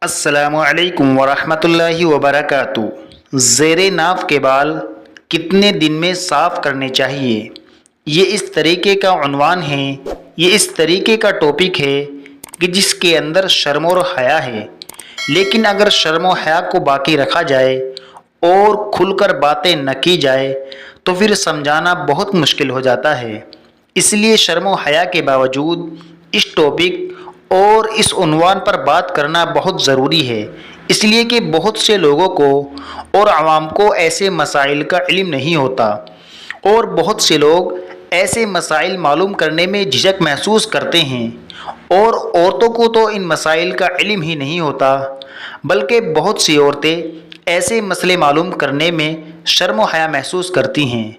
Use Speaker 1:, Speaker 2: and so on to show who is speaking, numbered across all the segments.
Speaker 1: السلام علیکم ورحمۃ اللہ وبرکاتہ۔ زیر ناف کے بال کتنے دن میں صاف کرنے چاہیے، یہ اس طریقے کا عنوان ہے، یہ اس طریقے کا ٹاپک ہے کہ جس کے اندر شرم اور حیا ہے۔ لیکن اگر شرم و حیا کو باقی رکھا جائے اور کھل کر باتیں نہ کی جائے تو پھر سمجھانا بہت مشکل ہو جاتا ہے۔ اس لیے شرم و حیا کے باوجود اس ٹاپک اور اس عنوان پر بات کرنا بہت ضروری ہے، اس لیے کہ بہت سے لوگوں کو اور عوام کو ایسے مسائل کا علم نہیں ہوتا، اور بہت سے لوگ ایسے مسائل معلوم کرنے میں جھجک محسوس کرتے ہیں، اور عورتوں کو تو ان مسائل کا علم ہی نہیں ہوتا، بلکہ بہت سی عورتیں ایسے مسئلے معلوم کرنے میں شرم و حیا محسوس کرتی ہیں۔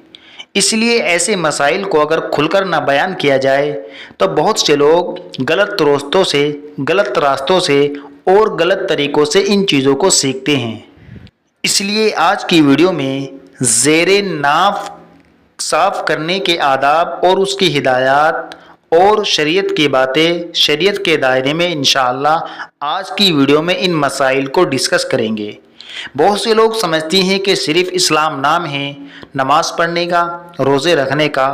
Speaker 1: اس لیے ایسے مسائل کو اگر کھل کر نہ بیان کیا جائے تو بہت سے لوگ غلط راستوں سے اور غلط طریقوں سے ان چیزوں کو سیکھتے ہیں۔ اس لیے آج کی ویڈیو میں زیر ناف صاف کرنے کے آداب اور اس کی ہدایات اور شریعت کی باتیں شریعت کے دائرے میں انشاءاللہ آج کی ویڈیو میں ان مسائل کو ڈسکس کریں گے۔ بہت سے لوگ سمجھتے ہیں کہ صرف اسلام نام ہے، نماز پڑھنے کا، روزے رکھنے کا،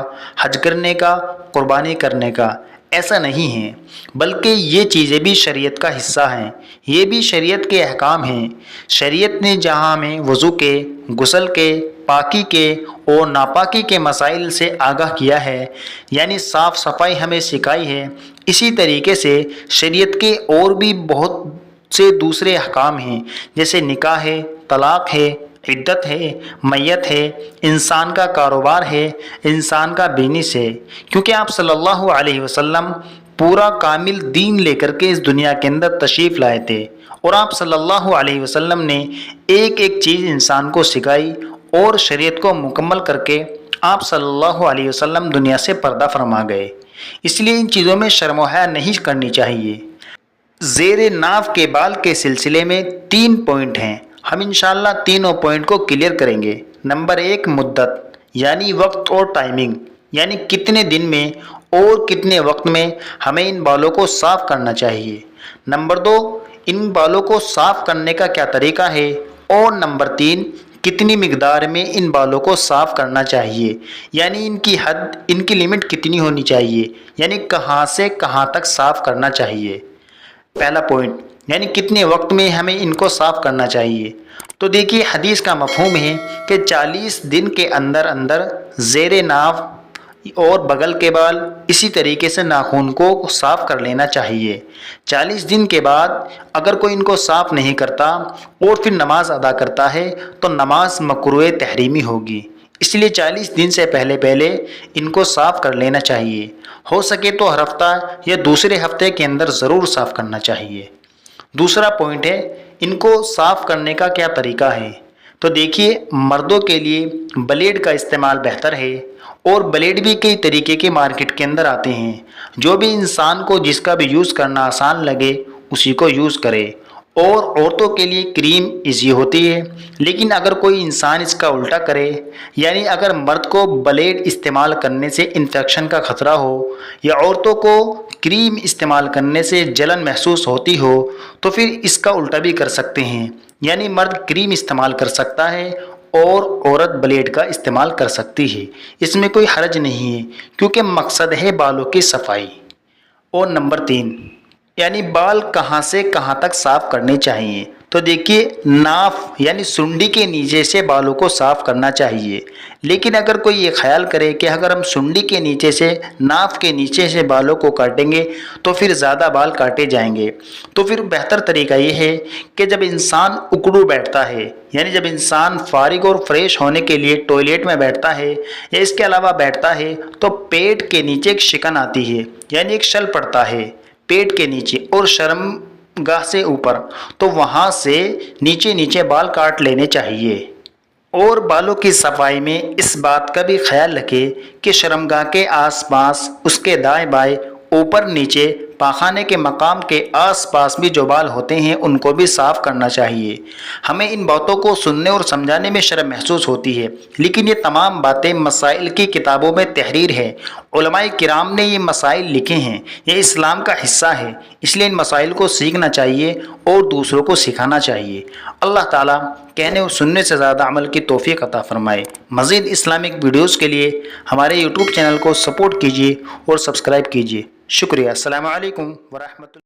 Speaker 1: حج کرنے کا، قربانی کرنے کا۔ ایسا نہیں ہے، بلکہ یہ چیزیں بھی شریعت کا حصہ ہیں، یہ بھی شریعت کے احکام ہیں۔ شریعت نے جہاں ہمیں وضو کے، غسل کے، پاکی کے اور ناپاکی کے مسائل سے آگاہ کیا ہے، یعنی صاف صفائی ہمیں سکھائی ہے، اسی طریقے سے شریعت کے اور بھی بہت سے دوسرے احکام ہیں، جیسے نکاح ہے، طلاق ہے، عدت ہے، میت ہے، انسان کا کاروبار ہے، انسان کا بزنس ہے، کیونکہ آپ صلی اللہ علیہ وسلم پورا کامل دین لے کر کے اس دنیا کے اندر تشریف لائے تھے، اور آپ صلی اللہ علیہ وسلم نے ایک ایک چیز انسان کو سکھائی، اور شریعت کو مکمل کر کے آپ صلی اللہ علیہ وسلم دنیا سے پردہ فرما گئے۔ اس لیے ان چیزوں میں شرم و حیا نہیں کرنی چاہیے۔ زیر ناف کے بال کے سلسلے میں 3 پوائنٹ ہیں، ہم انشاءاللہ تینوں پوائنٹ کو کلیئر کریں گے۔ نمبر 1 مدت، یعنی وقت اور ٹائمنگ، یعنی کتنے دن میں اور کتنے وقت میں ہمیں ان بالوں کو صاف کرنا چاہیے۔ نمبر 2 ان بالوں کو صاف کرنے کا کیا طریقہ ہے، اور نمبر 3 کتنی مقدار میں ان بالوں کو صاف کرنا چاہیے، یعنی ان کی حد، ان کی لمٹ کتنی ہونی چاہیے، یعنی کہاں سے کہاں تک صاف کرنا چاہیے۔ پہلا پوائنٹ، یعنی کتنے وقت میں ہمیں ان کو صاف کرنا چاہیے۔ تو دیکھیے حدیث کا مفہوم ہے کہ 40 دن کے اندر اندر زیر ناف اور بغل کے بال اسی طریقے سے ناخن کو صاف کر لینا چاہیے۔ 40 دن کے بعد اگر کوئی ان کو صاف نہیں کرتا اور پھر نماز ادا کرتا ہے تو نماز مکروہ تحریمی ہوگی، اس لیے 40 دن سے پہلے ان کو صاف کر لینا چاہیے۔ ہو سکے تو ہر ہفتہ یا دوسرے ہفتے کے اندر ضرور صاف کرنا چاہیے۔ دوسرا پوائنٹ ہے ان کو صاف کرنے کا کیا طریقہ ہے۔ تو دیکھیے مردوں کے لیے بلیڈ کا استعمال بہتر ہے، اور بلیڈ بھی کئی طریقے کے مارکیٹ کے اندر آتے ہیں، جو بھی انسان کو جس کا بھی یوز کرنا آسان لگے اسی کو یوز کرے۔ اور عورتوں کے لیے کریم ایزی ہوتی ہے، لیکن اگر کوئی انسان اس کا الٹا کرے، یعنی اگر مرد کو بلیڈ استعمال کرنے سے انفیکشن کا خطرہ ہو یا عورتوں کو کریم استعمال کرنے سے جلن محسوس ہوتی ہو تو پھر اس کا الٹا بھی کر سکتے ہیں، یعنی مرد کریم استعمال کر سکتا ہے اور عورت بلیڈ کا استعمال کر سکتی ہے، اس میں کوئی حرج نہیں ہے، کیونکہ مقصد ہے بالوں کی صفائی۔ اور نمبر 3 یعنی بال کہاں سے کہاں تک صاف کرنے چاہیے۔ تو دیکھیے ناف یعنی سنڈی کے نیچے سے بالوں کو صاف کرنا چاہیے، لیکن اگر کوئی یہ خیال کرے کہ اگر ہم سنڈی کے نیچے سے، ناف کے نیچے سے بالوں کو کاٹیں گے تو پھر زیادہ بال کاٹے جائیں گے، تو پھر بہتر طریقہ یہ ہے کہ جب انسان اکڑو بیٹھتا ہے، یعنی جب انسان فارغ اور فریش ہونے کے لیے ٹوائلٹ میں بیٹھتا ہے یا اس کے علاوہ بیٹھتا ہے تو پیٹ کے نیچے ایک شکن آتی ہے، یعنی ایک شل پڑتا ہے پیٹ کے نیچے اور شرم گاہ سے اوپر، تو وہاں سے نیچے بال کاٹ لینے چاہیے۔ اور بالوں کی صفائی میں اس بات کا بھی خیال رکھے کہ شرمگاہ کے آس پاس، اس کے دائیں بائیں، اوپر نیچے پاخانے کے مقام کے آس پاس بھی جو بال ہوتے ہیں ان کو بھی صاف کرنا چاہیے۔ ہمیں ان باتوں کو سننے اور سمجھانے میں شرم محسوس ہوتی ہے، لیکن یہ تمام باتیں مسائل کی کتابوں میں تحریر ہے۔ علماء کرام نے یہ مسائل لکھے ہیں، یہ اسلام کا حصہ ہے، اس لیے ان مسائل کو سیکھنا چاہیے اور دوسروں کو سکھانا چاہیے۔ اللہ تعالیٰ کہنے اور سننے سے زیادہ عمل کی توفیق عطا فرمائے۔ مزید اسلامک ویڈیوز کے لیے ہمارے یوٹیوب چینل کو سپورٹ کیجیے اور سبسکرائب کیجیے۔ شکریہ۔ السلام علیکم ورحمۃ اللہ۔